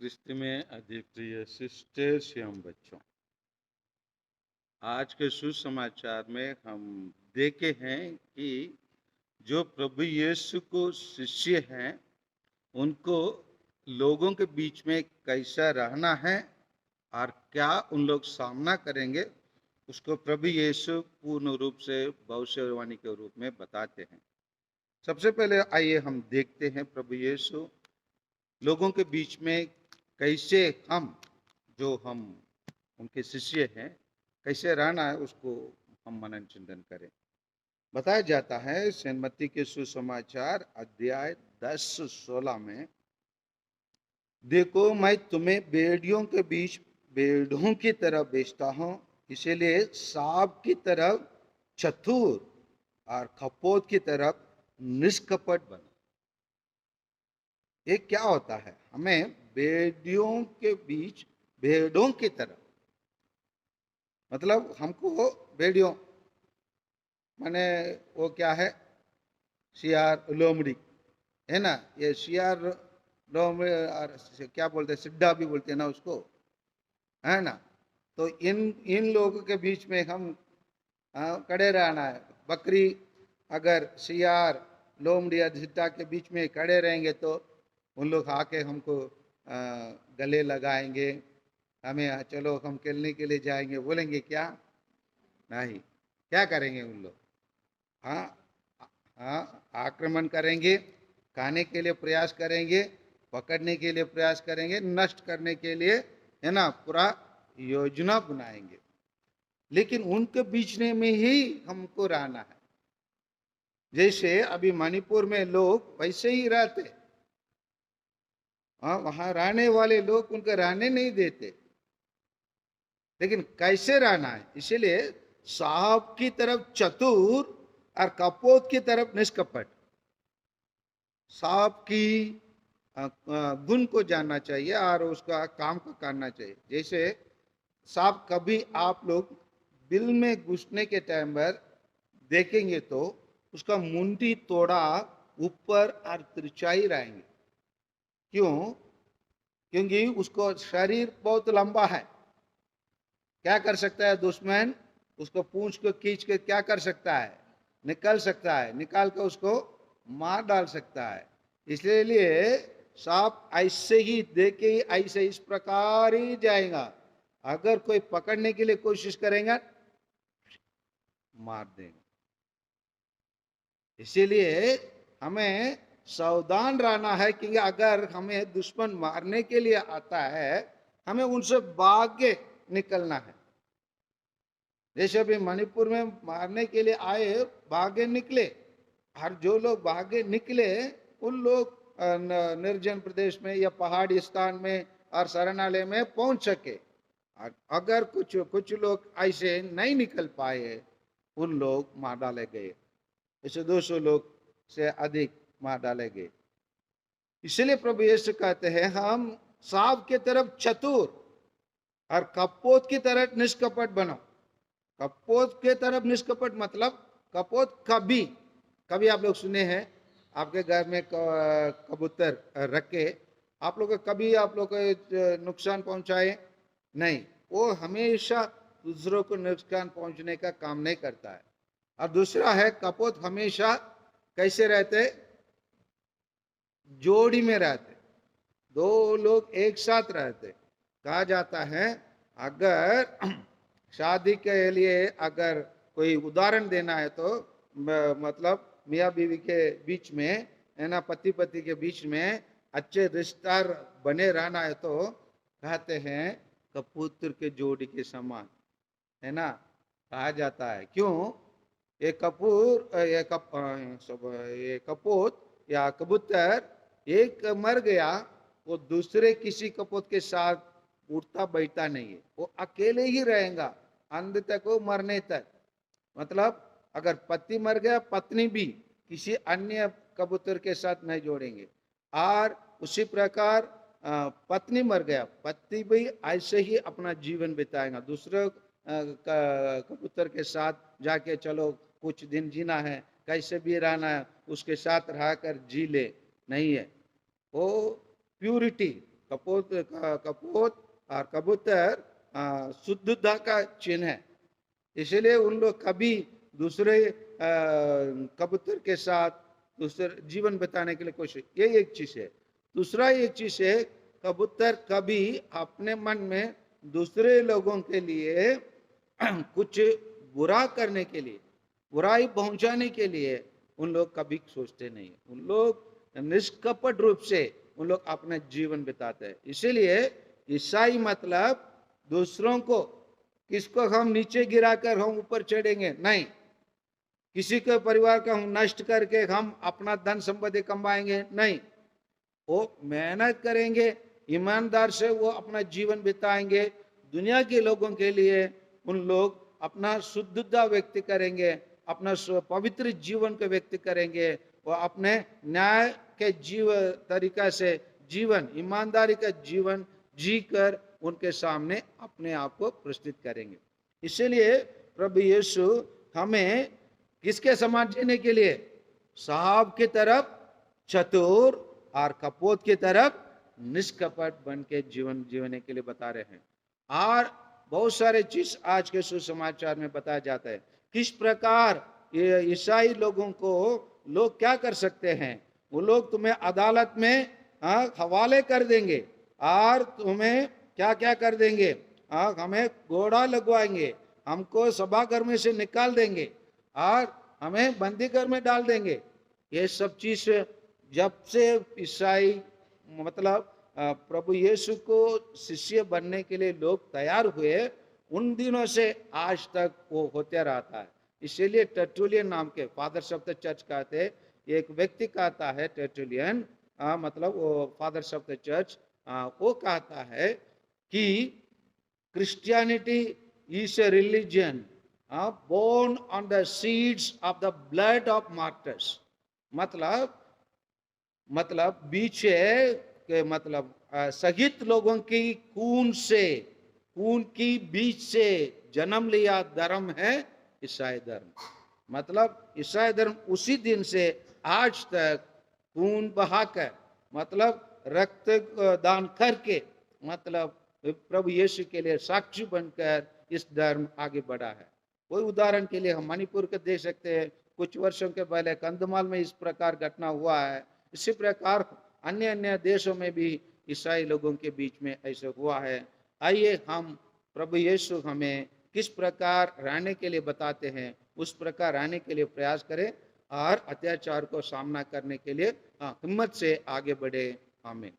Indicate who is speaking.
Speaker 1: क्रिस्त में अधिक प्रिय सिस्टर्स एवं बच्चों, आज के सुसमाचार में हम देखे हैं कि जो प्रभु यीशु को शिष्य हैं उनको लोगों के बीच में कैसा रहना है और क्या उन लोग सामना करेंगे, उसको प्रभु यीशु पूर्ण रूप से भविष्यवाणी के रूप में बताते हैं। सबसे पहले आइए हम देखते हैं प्रभु यीशु लोगों के बीच में कैसे हम उनके शिष्य हैं कैसे रहना है, उसको हम मनन चिंतन करें। बताया जाता है सेंट मत्ती के सुसमाचार अध्याय 10-16 में, देखो मैं तुम्हें भेड़ियों के बीच भेड़ों की तरह भेजता हूं, इसीलिए सांप की तरफ चतुर और कपोत की तरफ निष्कपट बनो। ये क्या होता है? हमें भेड़ियों के बीच भेड़ों की तरफ, मतलब हमको भेड़ियों माने वो क्या है, शियार लोमड़ी है ना, ये शियार लोमड़ी और क्या बोलते हैं, सिड्डा भी बोलते हैं ना उसको, है ना। तो इन इन लोगों के बीच में हम खड़े रहना है। बकरी अगर शियार लोमड़ी या सिड्डा के बीच में खड़े रहेंगे तो उन लोग आके हमको गले लगाएंगे, हमें चलो हम खेलने के लिए जाएंगे बोलेंगे क्या? नहीं। क्या करेंगे उन लोग? हाँ हाँ, आक्रमण करेंगे, खाने के लिए प्रयास करेंगे, पकड़ने के लिए प्रयास करेंगे, नष्ट करने के लिए, है ना, पूरा योजना बनाएंगे। लेकिन उनके बीच में ही हमको रहना है। जैसे अभी मणिपुर में लोग वैसे ही रहते, हाँ, वहां रहने वाले लोग उनको रहने नहीं देते, लेकिन कैसे रहना है, इसीलिए सांप की तरफ चतुर और कपोत की तरफ निष्कपट। सांप की गुण को जानना चाहिए और उसका काम को करना चाहिए। जैसे सांप कभी आप लोग बिल में घुसने के टाइम पर देखेंगे तो उसका मुंडी थोड़ा ऊपर और तिरछाई रहेंगे। क्यों? क्योंकि उसको शरीर बहुत लंबा है। क्या कर सकता है दुश्मन? उसको पूंछ को खींच के क्या कर सकता है? निकल सकता है, निकाल कर उसको मार डाल सकता है। इसलिए सांप ऐसे ही देखे ही ऐसे इस प्रकार ही जाएगा। अगर कोई पकड़ने के लिए कोशिश करेगा मार देगा। इसीलिए हमें सावधान रहना है कि अगर हमें दुश्मन मारने के लिए आता है, हमें उनसे भाग के निकलना है। जैसे अभी मणिपुर में मारने के लिए आए, भागे निकले, और जो लोग भागे निकले उन लोग निर्जन प्रदेश में या पहाड़ी स्थान में और शरणालय में पहुंच सके। अगर कुछ कुछ लोग ऐसे नहीं निकल पाए, उन लोग मार डाले गए। इसे 200 लोग से अधिक मार डाले गए। इसलिए प्रभु यीशु कहते हैं हम सांप की तरफ चतुर और कपोत की तरफ निष्कपट बनो। कपोत के तरफ निष्कपट मतलब कपोत कभी कभी आप लोग सुने हैं आपके घर में कबूतर रखे, आप लोग कभी आप लोग को नुकसान पहुंचाए नहीं। वो हमेशा दूसरों को नुकसान पहुंचने का काम नहीं करता है। और दूसरा है कपोत हमेशा कैसे रहते? जोड़ी में रहते, दो लोग एक साथ रहते। कहा जाता है अगर शादी के लिए अगर कोई उदाहरण देना है तो मतलब मियाँ बीवी के बीच में, है ना, पति पति के बीच में अच्छे रिश्ता बने रहना है तो कहते हैं कबूतर के जोड़ी के समान, है ना, कहा जाता है। क्यों? ये कपोत या कबूतर एक मर गया, वो दूसरे किसी कपोत के साथ उठता बैठता नहीं है, वो अकेले ही रहेगा अंत तक, वो मरने तक। मतलब अगर पति मर गया, पत्नी भी किसी अन्य कबूतर के साथ नहीं जोड़ेंगे। और उसी प्रकार पत्नी मर गया, पति भी ऐसे ही अपना जीवन बिताएगा, दूसरे कबूतर के साथ जाके चलो कुछ दिन जीना है, कैसे भी रहना है, उसके साथ रहकर जी ले, नहीं है। वो प्यूरिटी, कपोत और कबूतर शुद्धता का चिन्ह है। इसलिए उन लोग कभी दूसरे कबूतर के साथ दूसरे जीवन बिताने के लिए कोशिश, ये एक चीज है। दूसरा एक चीज है, कबूतर कभी अपने मन में दूसरे लोगों के लिए कुछ बुरा करने के लिए, बुराई पहुंचाने के लिए उन लोग कभी सोचते नहीं। उन लोग निष्कपट रूप से उन लोग अपना जीवन बिताते हैं। इसीलिए ईसाई मतलब दूसरों को, किसको हम नीचे गिराकर हम ऊपर चढ़ेंगे नहीं, किसी के परिवार का हम नष्ट करके हम अपना धन संपत्ति कमाएंगे नहीं। वो मेहनत करेंगे, ईमानदार से वो अपना जीवन बिताएंगे। दुनिया के लोगों के लिए उन लोग अपना शुद्धता व्यक्त करेंगे, अपना पवित्र जीवन को व्यक्त करेंगे। वो अपने न्याय के तरीका से जीवन, ईमानदारी का जीवन जीकर उनके सामने अपने आप को प्रस्तुत करेंगे। इसलिए प्रभु यीशु हमें किसके समान जीने के लिए, साहब की तरफ चतुर और कपोत की तरफ निष्कपट बन के जीवन जीने के लिए बता रहे हैं। और बहुत सारे चीज आज के सुसमाचार में बताया जाता है, किस प्रकार ये ईसाई लोगों को लोग क्या कर सकते हैं। वो लोग तुम्हें अदालत में हवाले कर देंगे और तुम्हें क्या क्या कर देंगे, हमें घोड़ा लगवाएंगे, हमको सभाघर में से निकाल देंगे और हमें बंदी घर में डाल देंगे। ये सब चीज जब से ईसाई मतलब प्रभु यीशु को शिष्य बनने के लिए लोग तैयार हुए, उन दिनों से आज तक वो होते रहता है। इसीलिए टर्टुलियन नाम के, फादर्स ऑफ द चर्च कहते, एक व्यक्ति कहता है टर्टुलियन, मतलब वो फादर्स ऑफ द चर्च, वो कहता है कि Christianity is a religion born on the seeds of the blood of martyrs। मतलब बीच है कि मतलब शहीद लोगों की खून से, खून की बीच से जन्म लिया धर्म है ईसाई धर्म। मतलब ईसाई धर्म उसी दिन से आज तक खून बहाकर, मतलब रक्त दान करके, मतलब प्रभु यीशु के लिए साक्षी बनकर इस धर्म आगे बढ़ा है। कोई उदाहरण के लिए हम मणिपुर को देख सकते हैं, कुछ वर्षों के पहले कंधमाल में इस प्रकार घटना हुआ है। इसी प्रकार अन्य अन्य देशों में भी ईसाई लोगों के बीच में ऐसे हुआ है। आइए हम प्रभु यीशु हमें किस प्रकार रहने के लिए बताते हैं, उस प्रकार रहने के लिए प्रयास करें और अत्याचार को सामना करने के लिए हिम्मत से आगे बढ़े। आमीन।